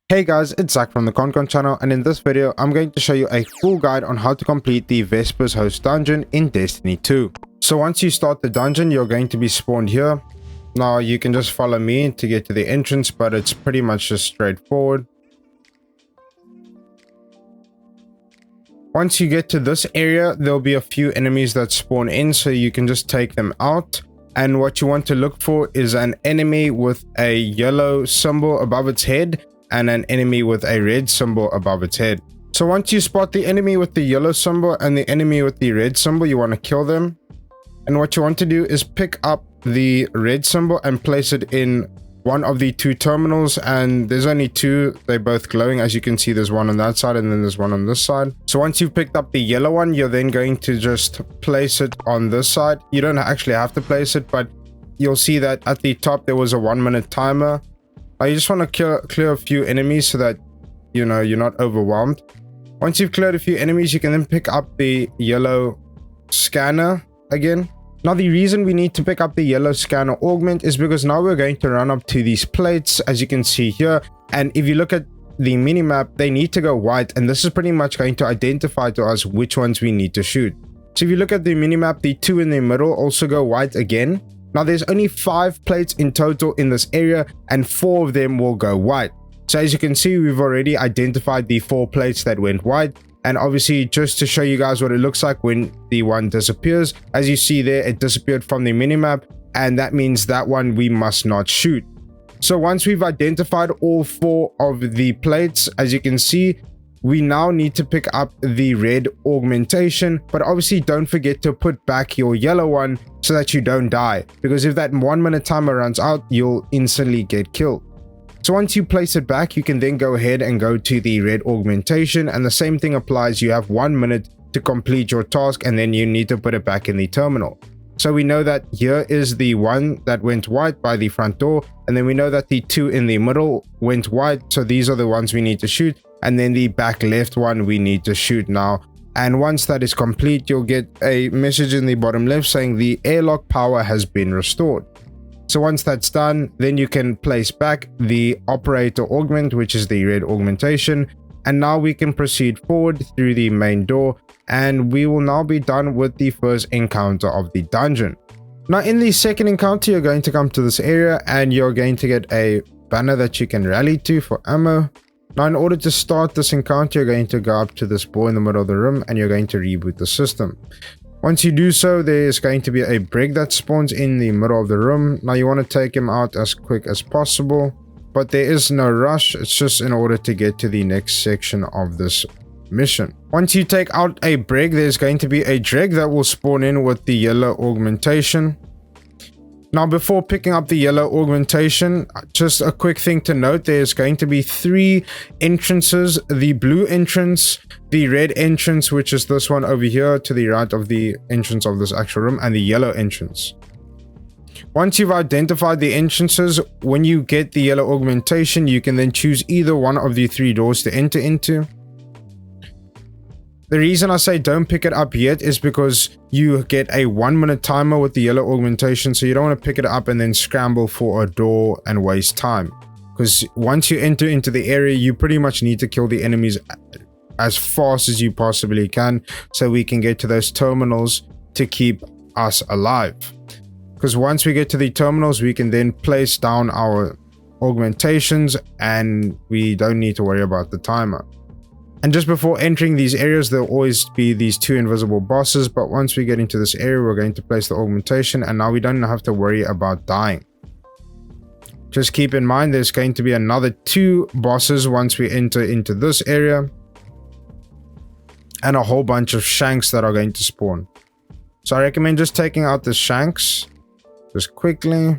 Hey guys, it's Zach from the Concon channel, and in this video I'm going to show you a full guide on how to complete the Vespers host dungeon in Destiny 2. So once you start the dungeon, you're going to be spawned here. Now you can just follow me to get to the entrance, but it's pretty much just straightforward. Once you get to this area, there'll be a few enemies that spawn in, so you can just take them out. And what you want to look for is an enemy with a yellow symbol above its head and an enemy with a red symbol above its head. So once you spot the enemy with the yellow symbol and the enemy with the red symbol, you want to kill them. And what you want to do is pick up the red symbol and place it in one of the two terminals, and there's only two. They're both glowing. As you can see, there's one on that side and then there's one on this side. So once you've picked up the yellow one, you're then going to just place it on this side. You don't actually have to place it, but you'll see that at the top there was a 1-minute timer. Now you just want to clear a few enemies so that you're not overwhelmed. Once you've cleared a few enemies, you can then pick up the yellow scanner again. Now the reason we need to pick up the yellow scanner augment is because now we're going to run up to these plates, as you can see here, and if you look at the minimap, they need to go white, and this is pretty much going to identify to us which ones we need to shoot. So if you look at the minimap, the two in the middle also go white again. Now there's only 5 plates in total in this area, and 4 of them will go white. So as you can see, we've already identified the 4 plates that went white. And obviously, just to show you guys what it looks like when the one disappears, as you see there, it disappeared from the minimap, and that means that one we must not shoot. So once we've identified all 4 of the plates, as you can see, we now need to pick up the red augmentation, but obviously don't forget to put back your yellow one so that you don't die, because if that 1-minute timer runs out, you'll instantly get killed. So once you place it back, you can then go ahead and go to the red augmentation, and the same thing applies. You have 1 minute to complete your task, and then you need to put it back in the terminal. So we know that here is the one that went white by the front door, and then we know that the 2 in the middle went white, so these are the ones we need to shoot, and then the back left one we need to shoot now. And once that is complete, you'll get a message in the bottom left saying the airlock power has been restored. So once that's done, then you can place back the operator augment, which is the red augmentation, and now we can proceed forward through the main door, and we will now be done with the first encounter of the dungeon. Now in the second encounter, you're going to come to this area and you're going to get a banner that you can rally to for ammo. Now in order to start this encounter, you're going to go up to this ball in the middle of the room and you're going to reboot the system. Once you do so, there's going to be a brick that spawns in the middle of the room. Now you want to take him out as quick as possible, but there is no rush. It's just in order to get to the next section of this mission. Once you take out a brick, there's going to be a dreg that will spawn in with the yellow augmentation. Now before picking up the yellow augmentation, just a quick thing to note, there's going to be 3 entrances: the blue entrance, the red entrance, which is this one over here to the right of the entrance of this actual room, and the yellow entrance. Once you've identified the entrances, when you get the yellow augmentation, you can then choose either one of the 3 doors to enter into. The reason I say don't pick it up yet is because you get a 1-minute timer with the yellow augmentation, so you don't want to pick it up and then scramble for a door and waste time. Because once you enter into the area, you pretty much need to kill the enemies as fast as you possibly can, so we can get to those terminals to keep us alive. Because once we get to the terminals, we can then place down our augmentations and we don't need to worry about the timer. And just before entering these areas, there'll always be these 2 invisible bosses, but once we get into this area, we're going to place the augmentation, and now we don't have to worry about dying. Just keep in mind there's going to be another 2 bosses once we enter into this area, and a whole bunch of shanks that are going to spawn. So I recommend just taking out the shanks just quickly.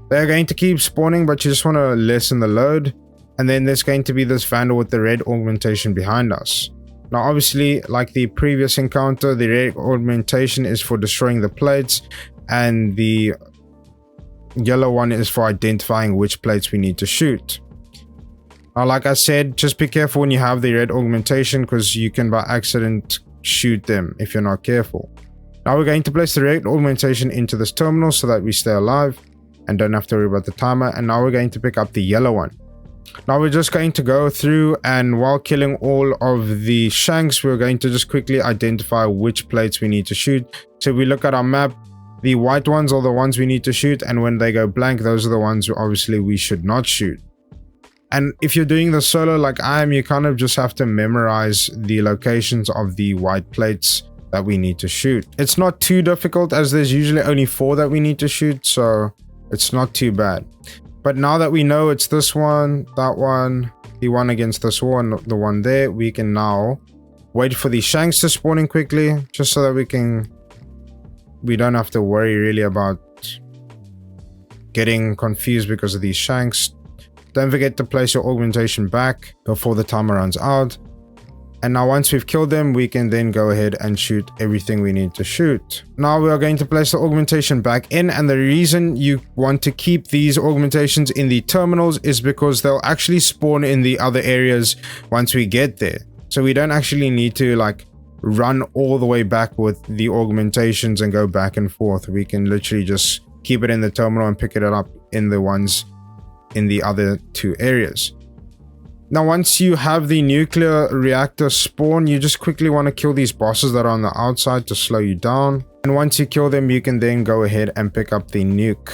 They're going to keep spawning, but you just want to lessen the load. And then there's going to be this vandal with the red augmentation behind us. Now obviously, like the previous encounter, the red augmentation is for destroying the plates, and the yellow one is for identifying which plates we need to shoot. Now like I said, just be careful when you have the red augmentation, because you can by accident shoot them if you're not careful. Now we're going to place the red augmentation into this terminal so that we stay alive and don't have to worry about the timer. And now we're going to pick up the yellow one. Now we're just going to go through, and while killing all of the shanks, we're going to just quickly identify which plates we need to shoot. So we look at our map, the white ones are the ones we need to shoot, and when they go blank, those are the ones obviously we should not shoot. And if you're doing the solo like I am, you kind of just have to memorize the locations of the white plates that we need to shoot. It's not too difficult, as there's usually only 4 that we need to shoot, so it's not too bad. But now that we know it's this one, that one, the one against this one, the one there, we can now wait for the shanks to spawn in quickly, just so that we don't have to worry really about getting confused because of these shanks. Don't forget to place your augmentation back before the timer runs out. And now once we've killed them, we can then go ahead and shoot everything we need to shoot. Now we are going to place the augmentation back in, and the reason you want to keep these augmentations in the terminals is because they'll actually spawn in the other areas once we get there. So we don't actually need to like run all the way back with the augmentations and go back and forth. We can literally just keep it in the terminal and pick it up in the ones in the other 2 areas. Now once you have the nuclear reactor spawn, you just quickly want to kill these bosses that are on the outside to slow you down. And once you kill them, you can then go ahead and pick up the nuke.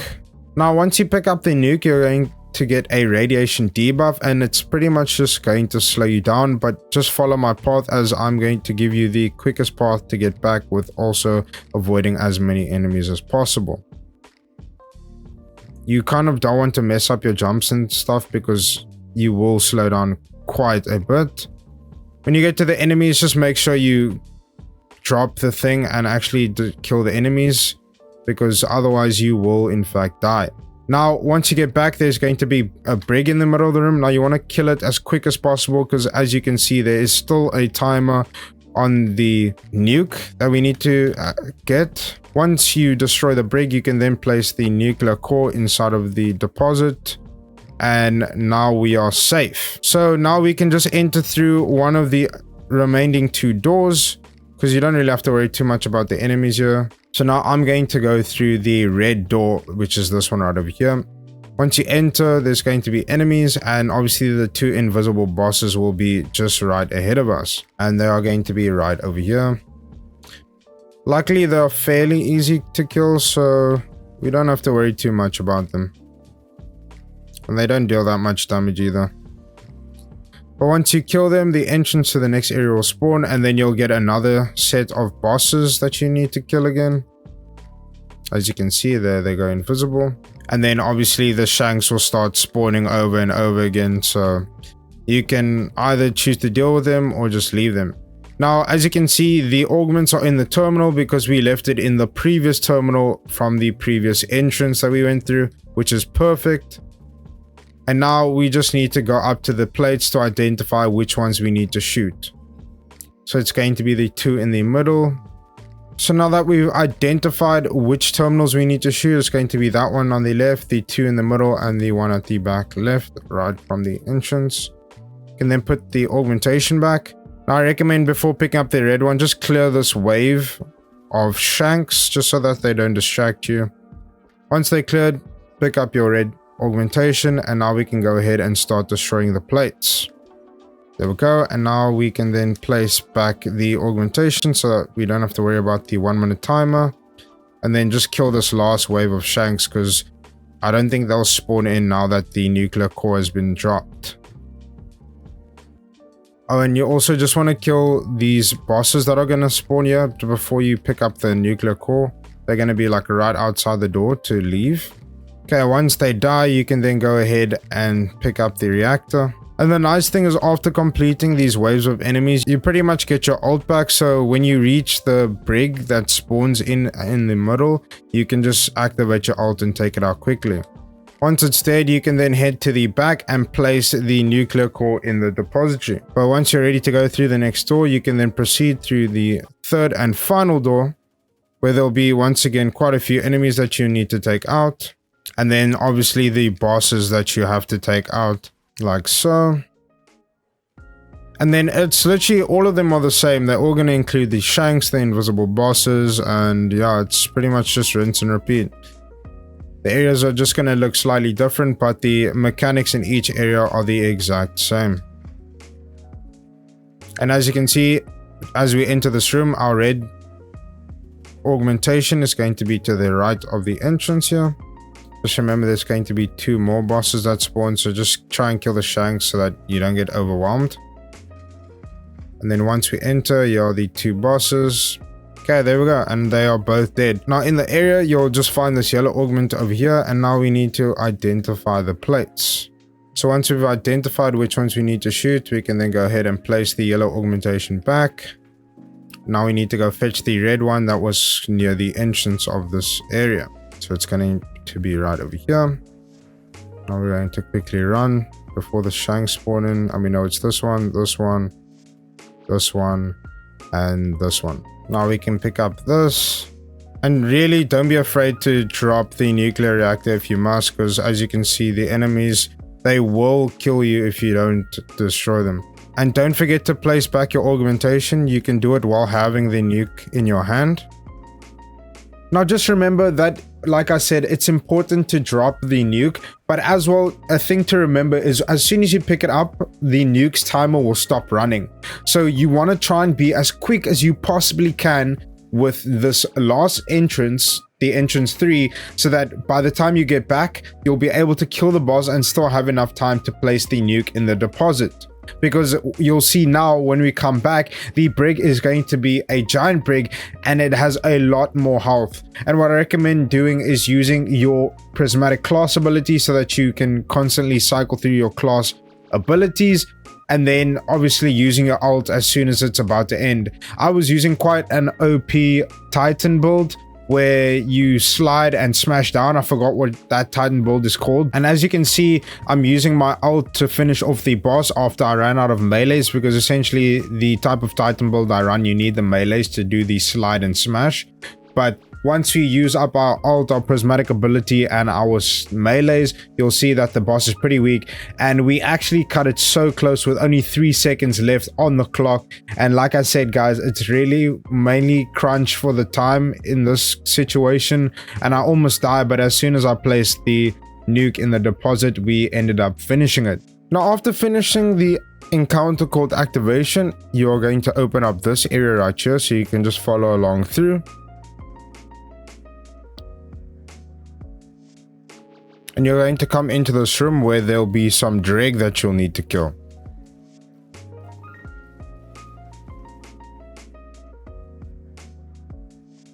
Now once you pick up the nuke, you're going to get a radiation debuff, and it's pretty much just going to slow you down, but just follow my path, as I'm going to give you the quickest path to get back, with also avoiding as many enemies as possible. You kind of don't want to mess up your jumps and stuff, because you will slow down quite a bit. When you get to the enemies, just make sure you drop the thing and actually kill the enemies, because otherwise you will in fact die. Now once you get back, there's going to be a brig in the middle of the room. Now you want to kill it as quick as possible, because as you can see, there is still a timer on the nuke that we need to get. Once you destroy the brig, you can then place the nuclear core inside of the deposit, and now we are safe. So now we can just enter through one of the remaining 2 doors, because you don't really have to worry too much about the enemies here. So now I'm going to go through the red door, which is this one right over here. Once you enter, there's going to be enemies, and obviously the 2 invisible bosses will be just right ahead of us, and they are going to be right over here. Luckily they're fairly easy to kill, so we don't have to worry too much about them. And they don't deal that much damage either. But once you kill them, the entrance to the next area will spawn, and then you'll get another set of bosses that you need to kill again. As you can see there, they go invisible. And then obviously the shanks will start spawning over and over again, so you can either choose to deal with them or just leave them. Now, as you can see, the augments are in the terminal because we left it in the previous terminal from the previous entrance that we went through, which is perfect. And now we just need to go up to the plates to identify which ones we need to shoot. So it's going to be the 2 in the middle. So now that we've identified which terminals we need to shoot, it's going to be that one on the left, the 2 in the middle, and the one at the back left, right from the entrance. You can then put the augmentation back. Now I recommend before picking up the red one, just clear this wave of shanks, just so that they don't distract you. Once they're cleared, pick up your red augmentation, and now we can go ahead and start destroying the plates. There we go. And now we can then place back the augmentation so that we don't have to worry about the 1-minute timer, and then just kill this last wave of shanks, because I don't think they'll spawn in now that the nuclear core has been dropped. Oh, and you also just want to kill these bosses that are going to spawn here before you pick up the nuclear core. They're going to be like right outside the door to leave. Okay, once they die, you can then go ahead and pick up the reactor. And the nice thing is, after completing these waves of enemies, you pretty much get your ult back. So when you reach the brig that spawns in the middle, you can just activate your ult and take it out quickly. Once it's dead, you can then head to the back and place the nuclear core in the depository. But once you're ready to go through the next door, you can then proceed through the 3rd and final door, where there'll be once again quite a few enemies that you need to take out. And then obviously the bosses that you have to take out, like so. And then it's literally all of them are the same. They're all going to include the shanks, the invisible bosses, and yeah, it's pretty much just rinse and repeat. The areas are just going to look slightly different, but the mechanics in each area are the exact same. And as you can see, as we enter this room, our red augmentation is going to be to the right of the entrance here. Just remember there's going to be 2 more bosses that spawn, so just try and kill the shanks so that you don't get overwhelmed. And then once we enter, here are the 2 bosses. Okay, there we go, and they are both dead. Now in the area, you'll just find this yellow augment over here, and now we need to identify the plates. So once we've identified which ones we need to shoot, we can then go ahead and place the yellow augmentation back. Now we need to go fetch the red one that was near the entrance of this area. So it's going to be right over here. Now we're going to quickly run before the shanks spawn in. And we know it's this one, this one, this one, and this one. Now we can pick up this. And really, don't be afraid to drop the nuclear reactor if you must, because as you can see, the enemies, they will kill you if you don't destroy them. And don't forget to place back your augmentation. You can do it while having the nuke in your hand. Now just remember that, like I said, it's important to drop the nuke, but as well, a thing to remember is as soon as you pick it up, the nuke's timer will stop running. So you want to try and be as quick as you possibly can with this last entrance, the entrance 3, so that by the time you get back, you'll be able to kill the boss and still have enough time to place the nuke in the deposit. Because you'll see now when we come back, the brig is going to be a giant brig and it has a lot more health. And what I recommend doing is using your prismatic class ability so that you can constantly cycle through your class abilities, and then obviously using your ult as soon as it's about to end. I was using quite an OP Titan build where you slide and smash down. I forgot what that Titan build is called. And as you can see, I'm using my ult to finish off the boss after I ran out of melees, because essentially the type of Titan build I run, you need the melees to do the slide and smash. But once we use up our ult, our prismatic ability, and our melees, you'll see that the boss is pretty weak. And we actually cut it so close with only 3 seconds left on the clock. And like I said, guys, it's really mainly crunch for the time in this situation. And I almost died, but as soon as I placed the nuke in the deposit, we ended up finishing it. Now, after finishing the encounter called Activation, you're going to open up this area right here, so you can just follow along through. And you're going to come into this room where there'll be some dreg that you'll need to kill.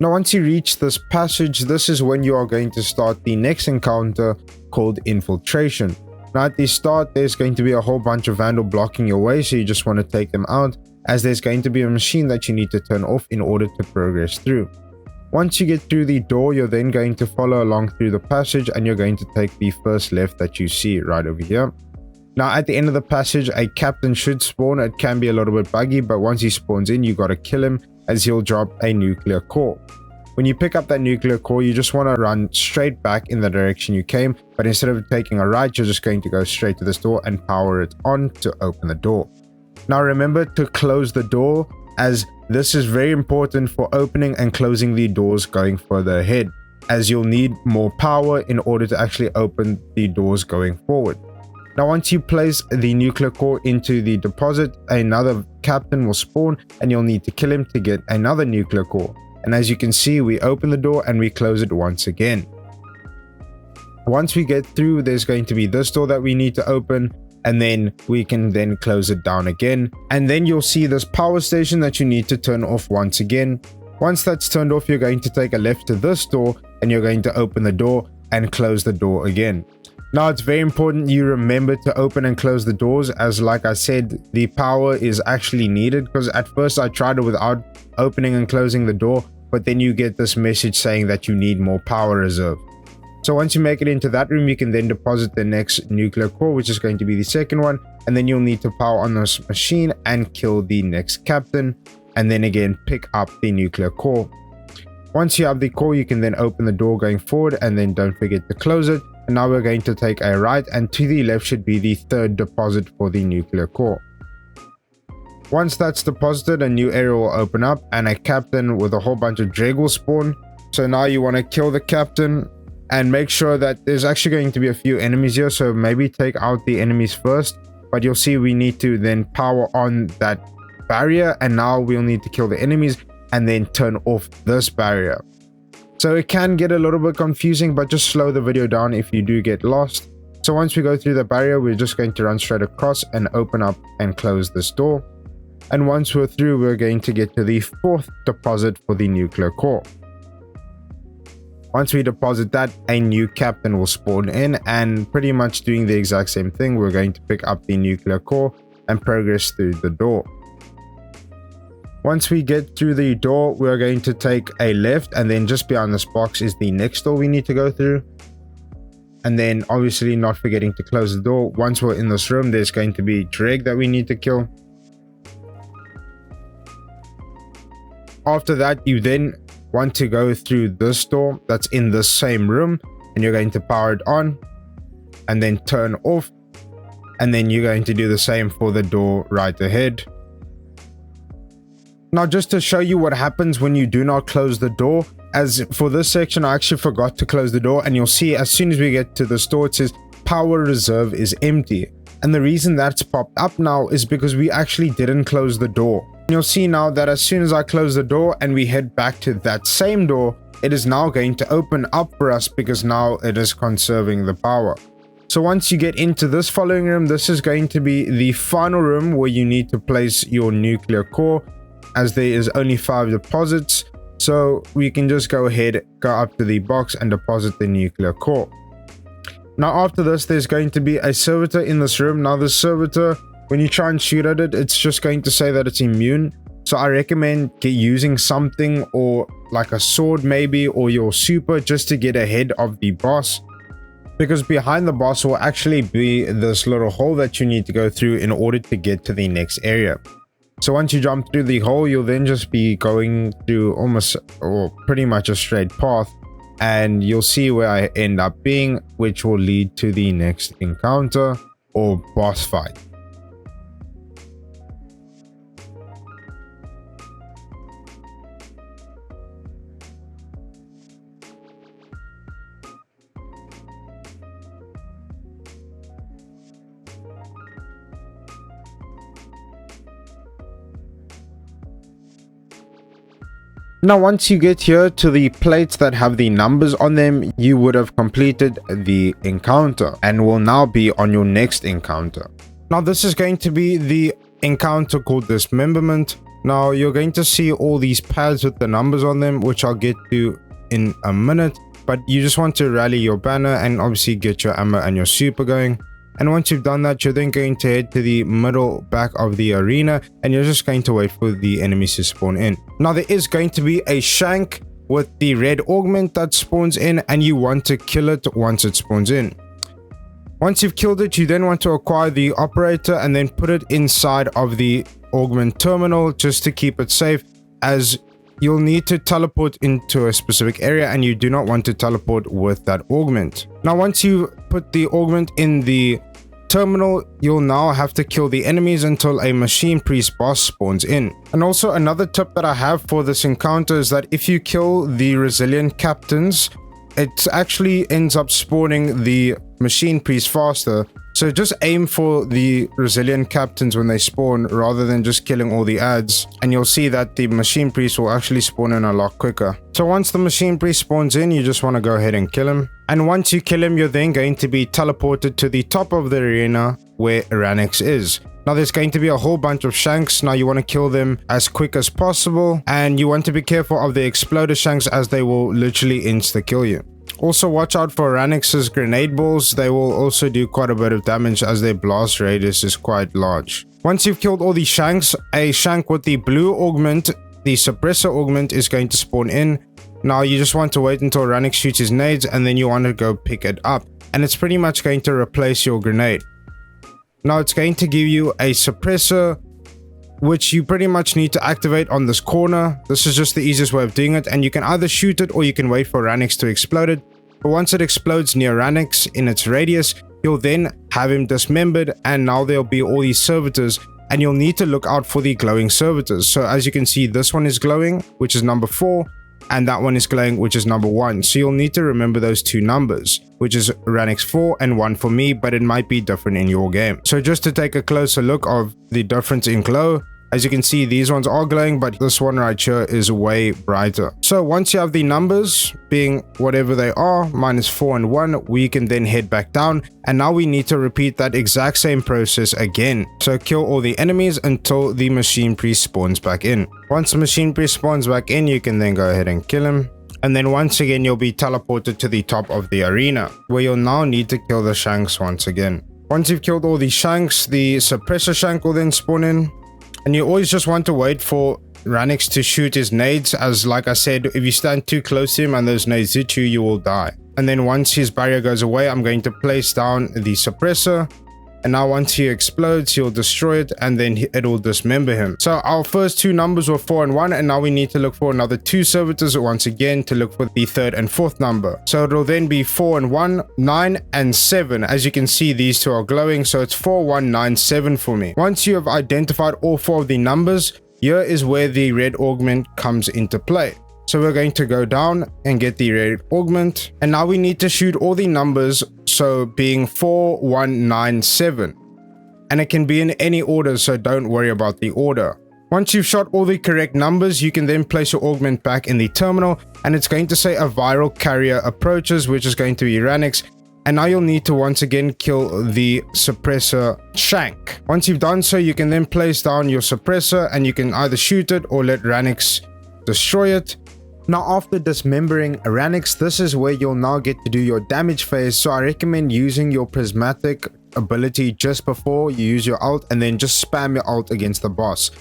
Now once you reach this passage, this is when you are going to start the next encounter called Infiltration. Now at the start, there's going to be a whole bunch of Vandal blocking your way, so you just want to take them out, as there's going to be a machine that you need to turn off in order to progress through. Once you get through the door, you're then going to follow along through the passage, and you're going to take the first left that you see right over here. Now at the end of the passage, a captain should spawn. It can be a little bit buggy, but once he spawns in, you got to kill him, as he'll drop a nuclear core. When you pick up that nuclear core, you just want to run straight back in the direction you came, but instead of taking a right, you're just going to go straight to this door and power it on to open the door. Now remember to close the door, as this is very important for opening and closing the doors going further ahead, as you'll need more power in order to actually open the doors going forward. Now once you place the nuclear core into the deposit, another captain will spawn, and you'll need to kill him to get another nuclear core. And as you can see, we open the door and we close it once again. Once we get through, there's going to be this door that we need to open, and then we can then close it down again. And then you'll see this power station that you need to turn off once again. Once that's turned off, you're going to take a left to this door, and you're going to open the door and close the door again. Now it's very important you remember to open and close the doors, as like I said, the power is actually needed, because at first I tried it without opening and closing the door, but then you get this message saying that you need more power reserve. So once you make it into that room, you can then deposit the next nuclear core, which is going to be the second one, and then you'll need to power on this machine and kill the next captain, and then again pick up the nuclear core. Once you have the core, you can then open the door going forward, and then don't forget to close it. And now we're going to take a right, and to the left should be the third deposit for the nuclear core. Once that's deposited, a new area will open up, and a captain with a whole bunch of dreg will spawn. So now you want to kill the captain, and make sure that there's actually going to be a few enemies here, so maybe take out the enemies first. But you'll see we need to then power on that barrier, and now we'll need to kill the enemies and then turn off this barrier. So it can get a little bit confusing, but just slow the video down if you do get lost. So once we go through the barrier, we're just going to run straight across and open up and close this door. And once we're through, we're going to get to the 4th deposit for the nuclear core. Once we deposit that, a new captain will spawn in, and pretty much doing the exact same thing, we're going to pick up the nuclear core and progress through the door. Once we get through the door, we're going to take a left, and then just behind this box is the next door we need to go through. And then obviously not forgetting to close the door. Once we're in this room, there's going to be Dreg that we need to kill. After that, you then want to go through this door that's in the same room, and you're going to power it on and then turn off. And then you're going to do the same for the door right ahead. Now, just to show you what happens when you do not close the door, as for this section, I actually forgot to close the door, and you'll see as soon as we get to the door, it says power reserve is empty. And the reason that's popped up now is because we actually didn't close the door. And you'll see now that as soon as I close the door and we head back to that same door, it is now going to open up for us because now it is conserving the power. So once you get into this following room, this is going to be the final room where you need to place your nuclear core, as there is only 5 deposits. So we can just go ahead, go up to the box and deposit the nuclear core. Now after this, there's going to be a servitor in this room. Now the servitor, when you try and shoot at it, it's just going to say that it's immune. So I recommend using something, or like a sword maybe, or your super, just to get ahead of the boss. Because behind the boss will actually be this little hole that you need to go through in order to get to the next area. So once you jump through the hole, you'll then just be going through almost, or pretty much a straight path, and you'll see where I end up being, which will lead to the next encounter or boss fight. Now once you get here to the plates that have the numbers on them, you would have completed the encounter and will now be on your next encounter. Now this is going to be the encounter called Dismemberment. Now you're going to see all these pads with the numbers on them, which I'll get to in a minute, but you just want to rally your banner and obviously get your ammo and your super going. And once you've done that, you're then going to head to the middle back of the arena, and you're just going to wait for the enemies to spawn in. Now there is going to be a shank with the red augment that spawns in, and you want to kill it once it spawns in. Once you've killed it, you then want to acquire the operator and then put it inside of the augment terminal just to keep it safe, as you'll need to teleport into a specific area and you do not want to teleport with that augment. Now once you put the augment in the terminal, you'll now have to kill the enemies until a machine priest boss spawns in. And also another tip that I have for this encounter is that if you kill the resilient captains, it actually ends up spawning the machine priest faster. So just aim for the resilient captains when they spawn rather than just killing all the adds, and you'll see that the machine priest will actually spawn in a lot quicker. So once the machine priest spawns in, you just want to go ahead and kill him. And once you kill him, you're then going to be teleported to the top of the arena where Uranix is. Now there's going to be a whole bunch of shanks. Now you want to kill them as quick as possible, and you want to be careful of the exploder shanks, as they will literally insta kill you. Also watch out for Uranix's grenade balls. They will also do quite a bit of damage as their blast radius is quite large. Once you've killed all these shanks, a shank with the blue augment, the suppressor augment, is going to spawn in. Now you just want to wait until Uranix shoots his nades, and then you want to go pick it up, and it's pretty much going to replace your grenade. Now it's going to give you a suppressor, which you pretty much need to activate on this corner. This is just the easiest way of doing it, and you can either shoot it or you can wait for Uranix to explode it. But once it explodes near Uranix in its radius, you'll then have him dismembered, and now there'll be all these servitors, and you'll need to look out for the glowing servitors. So as you can see, this one is glowing, which is number 4. and that one is glowing, which is number 1. So you'll need to remember those 2 numbers, which is Ranix 4 and 1 for me, but it might be different in your game. So just to take a closer look of the difference in glow, as you can see, these ones are glowing, but this one right here is way brighter. So once you have the numbers being whatever they are, -4 and 1, we can then head back down. And now we need to repeat that exact same process again. So kill all the enemies until the machine priest spawns back in. Once the machine priest spawns back in, you can then go ahead and kill him. And then once again, you'll be teleported to the top of the arena, where you'll now need to kill the shanks once again. Once you've killed all the shanks, the suppressor shank will then spawn in. And you always just want to wait for Ranix to shoot his nades, as like I said, if you stand too close to him and those nades hit you, you will die. And then once his barrier goes away, I'm going to place down the suppressor. And now once he explodes, he'll destroy it and then it will dismember him. So our first 2 numbers were 4 and 1, and now we need to look for another 2 servitors once again to look for the 3rd and 4th number. So it'll then be 4 and 1, 9 and 7. As you can see, these 2 are glowing, so it's 4, 1, 9, 7 for me. Once you have identified all 4 of the numbers, here is where the red augment comes into play. So we're going to go down and get the red augment, and now we need to shoot all the numbers, so being 4, 1, 9, 7. And it can be in any order, so don't worry about the order. Once you've shot all the correct numbers, you can then place your augment back in the terminal, and it's going to say a viral carrier approaches, which is going to be Ranix. And now you'll need to once again kill the suppressor shank. Once you've done so, you can then place down your suppressor, and you can either shoot it or let Ranix destroy it. Now after dismembering Ranix, this is where you'll now get to do your damage phase, so I recommend using your prismatic ability just before you use your ult, and then just spam your ult against the boss.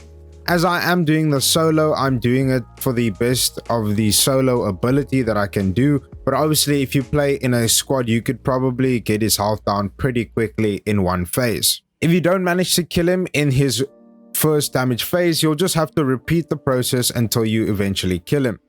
As I am doing the solo, I'm doing it for the best of the solo ability that I can do, but obviously if you play in a squad, you could probably get his health down pretty quickly in one phase. If you don't manage to kill him in his first damage phase, you'll just have to repeat the process until you eventually kill him.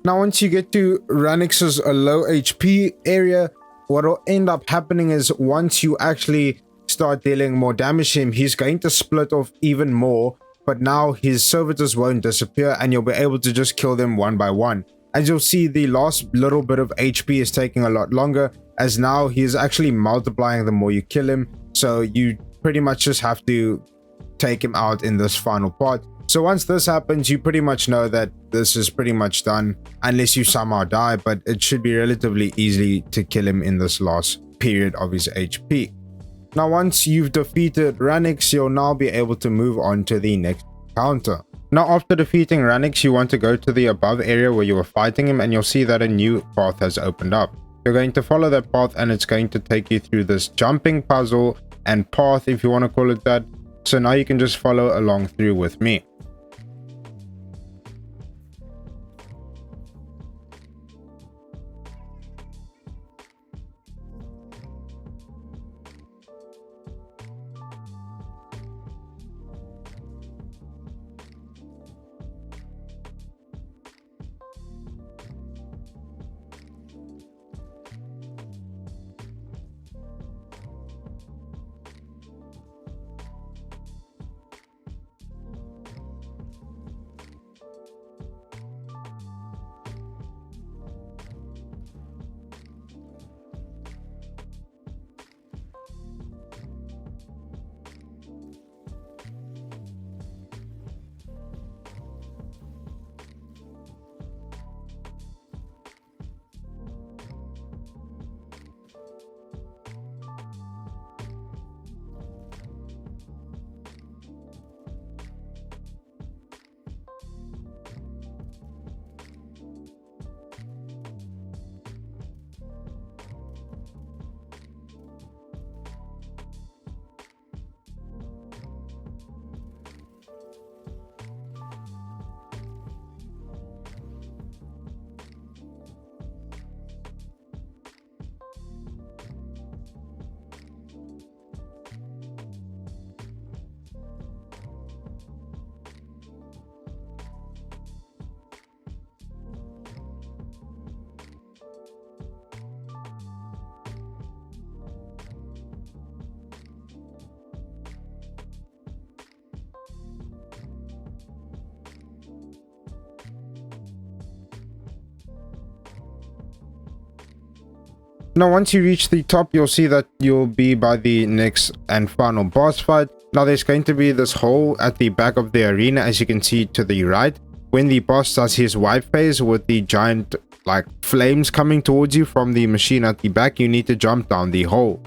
Now once you get to Ranix's low HP area, what will end up happening is once you actually start dealing more damage to him, he's going to split off even more, but now his servitors won't disappear and you'll be able to just kill them one by one. As you'll see, the last little bit of HP is taking a lot longer, as now he's actually multiplying the more you kill him, so you pretty much just have to take him out in this final part. So once this happens, you pretty much know that this is pretty much done, unless you somehow die, but it should be relatively easy to kill him in this last period of his HP. Now once you've defeated Ranix, you'll now be able to move on to the next counter. Now after defeating Ranix, you want to go to the above area where you were fighting him, and you'll see that a new path has opened up. You're going to follow that path, and it's going to take you through this jumping puzzle and path, if you want to call it that. So now you can just follow along through with me. Now once you reach the top, you'll see that you'll be by the next and final boss fight. Now there's going to be this hole at the back of the arena, as you can see to the right. When the boss does his wipe phase with the giant like flames coming towards you from the machine at the back, you need to jump down the hole.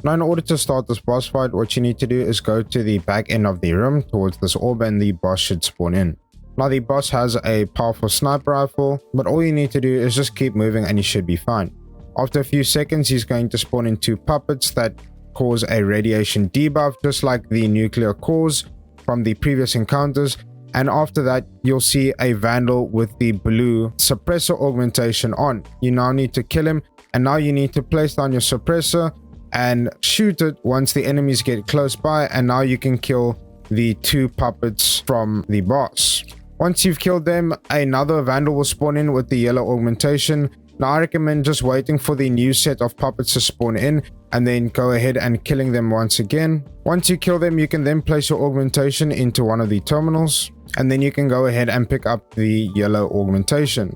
Now in order to start this boss fight, what you need to do is go to the back end of the room towards this orb, and the boss should spawn in. Now the boss has a powerful sniper rifle, but all you need to do is just keep moving and you should be fine. After a few seconds, he's going to spawn in 2 puppets that cause a radiation debuff, just like the nuclear cores from the previous encounters. And after that, you'll see a vandal with the blue suppressor augmentation on. You now need to kill him, and now you need to place down your suppressor and shoot it once the enemies get close by, and now you can kill the 2 puppets from the boss. Once you've killed them, another vandal will spawn in with the yellow augmentation. Now I recommend just waiting for the new set of puppets to spawn in and then go ahead and killing them once again. Once you kill them, you can then place your augmentation into one of the terminals, and then you can go ahead and pick up the yellow augmentation.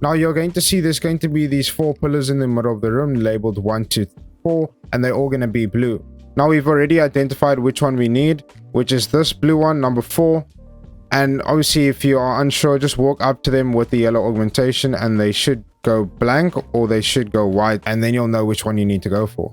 Now you're going to see there's going to be these 4 pillars in the middle of the room labeled 1, 2, 4, and they're all going to be blue. Now we've already identified which one we need, which is this blue one, number 4. And obviously if you are unsure, just walk up to them with the yellow augmentation and they should go blank or they should go white, and then you'll know which one you need to go for.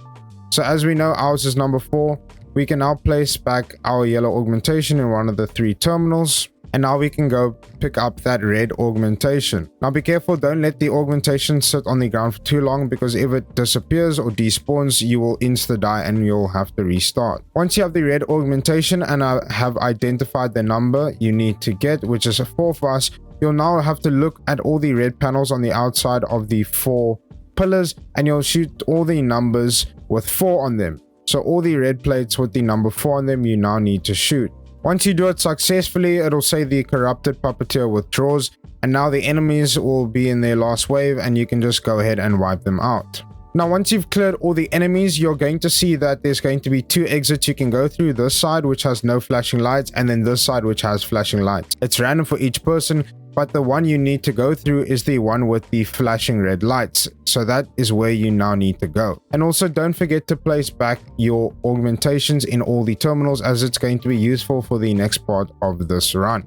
So as we know, ours is number 4. We can now place back our yellow augmentation in one of the 3 terminals, and now we can go pick up that red augmentation. Now be careful, don't let the augmentation sit on the ground for too long, because if it disappears or despawns, you will insta die and you'll have to restart. Once you have the red augmentation and I have identified the number you need to get, which is a 4 for us, you'll now have to look at all the red panels on the outside of the 4 pillars, and you'll shoot all the numbers with 4 on them. So all the red plates with the number 4 on them, you now need to shoot. Once you do it successfully, it'll say the corrupted puppeteer withdraws, and now the enemies will be in their last wave and you can just go ahead and wipe them out. Now once you've cleared all the enemies, you're going to see that there's going to be 2 exits you can go through. This side, which has no flashing lights, and then this side, which has flashing lights. It's random for each person, but the one you need to go through is the one with the flashing red lights. So that is where you now need to go. And also don't forget to place back your augmentations in all the terminals, as it's going to be useful for the next part of this run.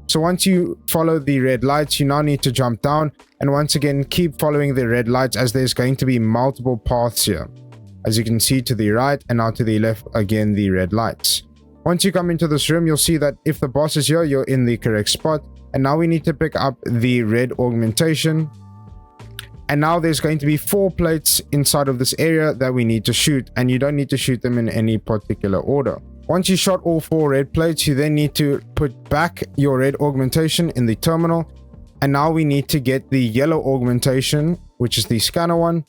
So once you follow the red lights, you now need to jump down, and once again keep following the red lights, as there's going to be multiple paths here. As you can see to the right and now to the left, again the red lights. Once you come into this room, you'll see that if the boss is here, you're in the correct spot. And now we need to pick up the red augmentation. And now there's going to be 4 plates inside of this area that we need to shoot, and you don't need to shoot them in any particular order. Once you shot all 4 red plates, you then need to put back your red augmentation in the terminal. And now we need to get the yellow augmentation, which is the scanner one.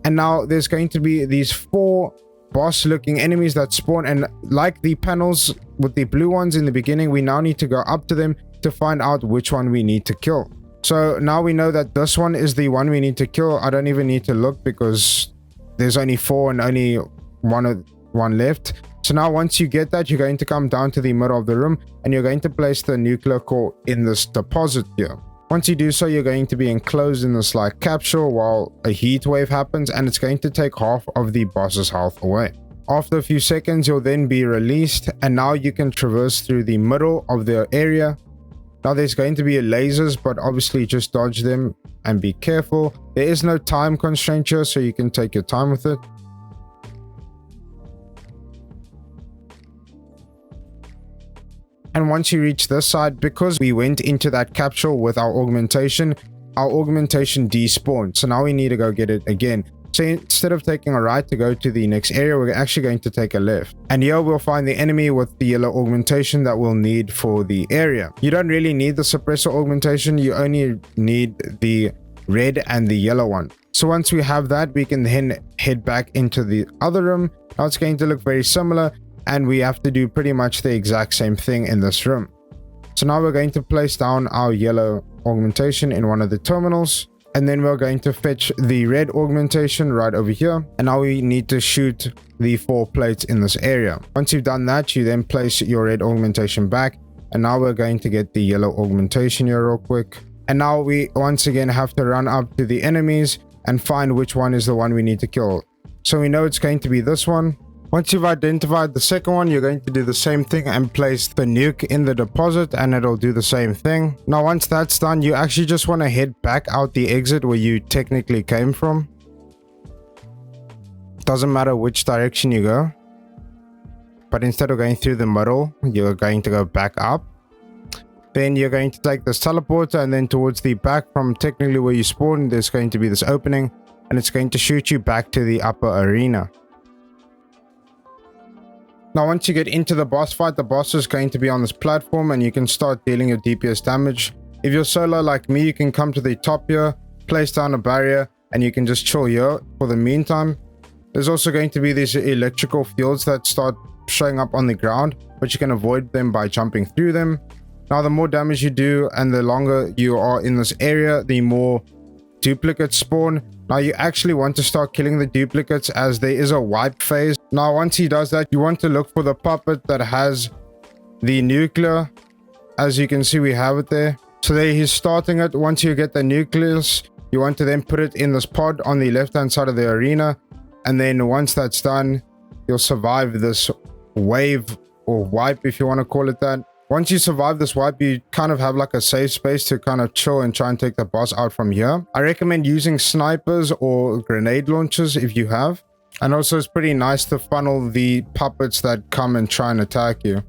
And now there's going to be these 4 boss looking enemies that spawn, and like the panels with the blue ones in the beginning, we now need to go up to them to find out which one we need to kill. So now we know that this one is the one we need to kill. I don't even need to look because there's only 4 and only one left. So now once you get that, you're going to come down to the middle of the room and you're going to place the nuclear core in this deposit here. Once you do so, you're going to be enclosed in this like capsule while a heat wave happens, and it's going to take half of the boss's health away. After a few seconds, you'll then be released, and now you can traverse through the middle of the area. Now there's going to be lasers, but obviously just dodge them and be careful. There is no time constraint here, so you can take your time with it. And once you reach this side, because we went into that capsule with our augmentation despawned. So now we need to go get it again. So instead of taking a right to go to the next area, we're actually going to take a left. And here we'll find the enemy with the yellow augmentation that we'll need for the area. You don't really need the suppressor augmentation. You only need the red and the yellow one. So once we have that, we can then head back into the other room. Now it's going to look very similar, and we have to do pretty much the exact same thing in this room. So now we're going to place down our yellow augmentation in one of the terminals. And then we're going to fetch the red augmentation right over here. And now we need to shoot the 4 plates in this area. Once you've done that, you then place your red augmentation back. And now we're going to get the yellow augmentation here real quick. And now we once again have to run up to the enemies. and find which one is the one we need to kill. So we know it's going to be this one. Once you've identified the second one, you're going to do the same thing and place the nuke in the deposit, and it'll do the same thing. Now once that's done, you actually just want to head back out the exit where you technically came from. Doesn't matter which direction you go, but instead of going through the middle, you're going to go back up. Then you're going to take this teleporter, and then towards the back from technically where you spawned, there's going to be this opening, and it's going to shoot you back to the upper arena. Now once you get into the boss fight, the boss is going to be on this platform, and you can start dealing your DPS damage. If you're solo like me, you can come to the top here, place down a barrier, and you can just chill here for the meantime. There's also going to be these electrical fields that start showing up on the ground, but you can avoid them by jumping through them. Now the more damage you do and the longer you are in this area, the more duplicates spawn. Now you actually want to start killing the duplicates as there is a wipe phase. Now once he does that, you want to look for the puppet that has the nuclear. As you can see, we have it there. So there he's starting it. Once you get the nucleus, you want to then put it in this pod on the left hand side of the arena, and then once that's done, you'll survive this wave or wipe, if you want to call it that. Once you survive this wipe, you kind of have like a safe space to kind of chill and try and take the boss out from here. I recommend using snipers or grenade launchers if you have. And also it's pretty nice to funnel the puppets that come and try and attack you.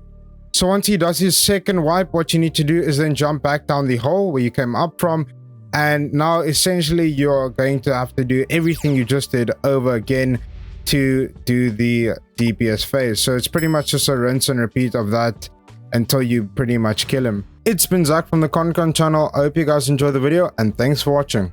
So once he does his second wipe, what you need to do is then jump back down the hole where you came up from. And now essentially you're going to have to do everything you just did over again to do the DPS phase. So it's pretty much just a rinse and repeat of that until you pretty much kill him. It's been Zach from the Concon channel. I hope you guys enjoyed the video, and thanks for watching.